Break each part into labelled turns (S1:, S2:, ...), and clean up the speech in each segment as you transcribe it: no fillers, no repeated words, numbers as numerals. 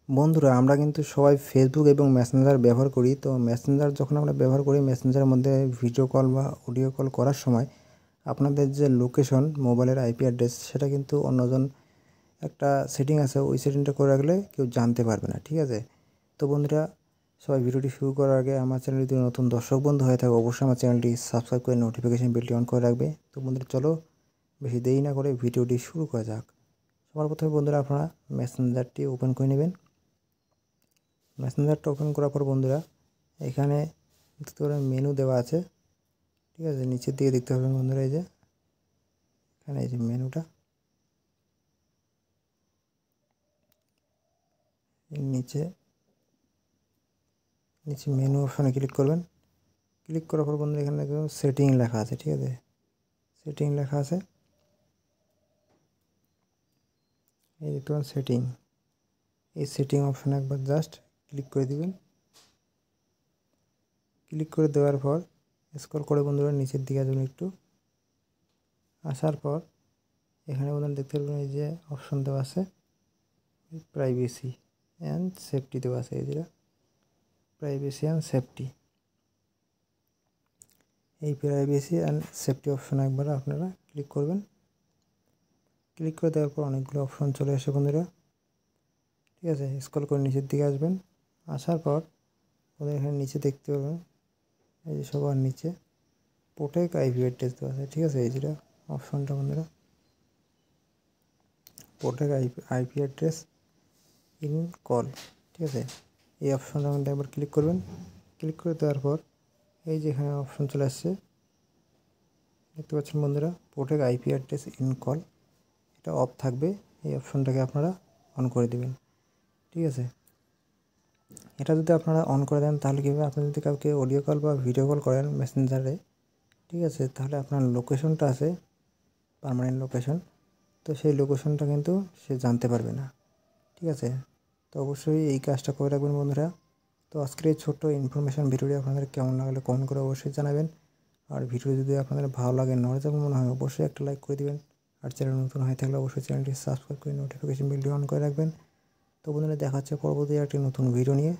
S1: বন্ধুরা আমরা কিন্তু সবাই ফেসবুক এবং মেসেঞ্জার ব্যবহার করি। তো মেসেঞ্জার যখন আমরা ব্যবহার করি, মেসেঞ্জারের মধ্যে ভিডিও কল বা অডিও কল করার সময় আপনাদের যে লোকেশন, মোবাইলের আইপি অ্যাড্রেস, সেটা কিন্তু অন্যজন একটা সেটিং আছে, ওই সেটিংটা করে রাখলে কেউ জানতে পারবে না, ঠিক আছে? তো বন্ধুরা, সবাই ভিডিওটি শুরু করার আগে আমার চ্যানেলটি যদি নতুন দর্শক বন্ধু হয়ে থাকে, অবশ্যই আমার চ্যানেলটি সাবস্ক্রাইব করে নোটিফিকেশন বেলটি অন করে রাখবে। তো বন্ধুরা, চলো বেশি দেরি না করে ভিডিওটি শুরু করা যাক। সবার প্রথমে বন্ধুরা, আপনারা মেসেঞ্জারটি ওপেন করে নেবেন। মেসেঞ্জারটা ওপেন করার পর বন্ধুরা, এখানে দেখতে পারেন মেনু দেওয়া আছে, ঠিক আছে? নিচের দিকে দেখতে পাবেন বন্ধুরা, এই যে এখানে এই যে মেনুটা, নিচে নিচে মেনু অপশানে ক্লিক করবেন। ক্লিক করার পর বন্ধুরা, এখানে দেখবেন সেটিং লেখা আছে, ঠিক আছে? সেটিং লেখা আছে, এই দেখতে পাবেন সেটিং। এই সেটিং অপশানে একবার জাস্ট ক্লিক করে দিবেন। ক্লিক করে দেওয়ার পর স্ক্রল করে বন্ধুরা নিচের দিকে আসবেন একটু। আসার পর এখানে বন্ধুরা দেখতে পাবেন এই যে অপশন দেওয়া আছে প্রাইভেসি অ্যান্ড সেফটি দেওয়া আছে, এই যেটা প্রাইভেসি অ্যান্ড সেফটি। এই প্রাইভেসি অ্যান্ড সেফটি অপশানে একবার আপনারা ক্লিক করবেন। ক্লিক করে দেওয়ার পর অনেকগুলো অপশন চলে আসে বন্ধুরা, ঠিক আছে? স্ক্রল করে নিচের দিকে আসবেন। আসার পর ওদের এখানে নিচে দেখতে পাবেন এই যে সবার নিচে প্রোটেক্ট আইপি অ্যাড্রেস দেওয়া আছে, ঠিক আছে? এই যেটা অপশনটা বন্ধুরা, protect IP address in call, ঠিক আছে? এই অপশনটার মধ্যে একবার ক্লিক করবেন। ক্লিক করে দেওয়ার পর এই যে এখানে অপশন চলে আসছে, দেখতে পাচ্ছেন বন্ধুরা, protect IP address in call, এটা অফ থাকবে। এই অপশনটাকে আপনারা অন করে দেবেন, ঠিক আছে? এটা যদি আপনারা অন করে দেন তাহলে কী হবে, আপনি যদি কাউকে অডিও কল বা ভিডিও কল করেন মেসেঞ্জারে, ঠিক আছে, তাহলে আপনার লোকেশনটা আছে, পার্মানেন্ট লোকেশন, তো সেই লোকেশনটা কিন্তু সে জানতে পারবে না, ঠিক আছে? তো অবশ্যই এই কাজটা করে রাখবেন বন্ধুরা। তো আজকের এই ছোট্ট ইনফরমেশন ভিডিওটি আপনাদের কেমন লাগলে কমেন্ট করে অবশ্যই জানাবেন। আর ভিডিও যদি আপনাদের ভালো লাগে, নলেজেবল মনে হয়, অবশ্যই একটা লাইক করে দিবেন। আর চ্যানেল নতুন হয়ে থাকলে অবশ্যই চ্যানেলটি সাবস্ক্রাইব করে নোটিফিকেশন বেলটি অন করে রাখবেন। তো বন্ধুরা, দেখা হচ্ছে পরবর্তী একটি নতুন ভিডিও নিয়ে।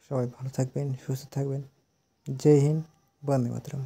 S1: সবাই ভালো থাকবেন, সুস্থ থাকবেন। জয় হিন্দ, বন্দে মাতরম।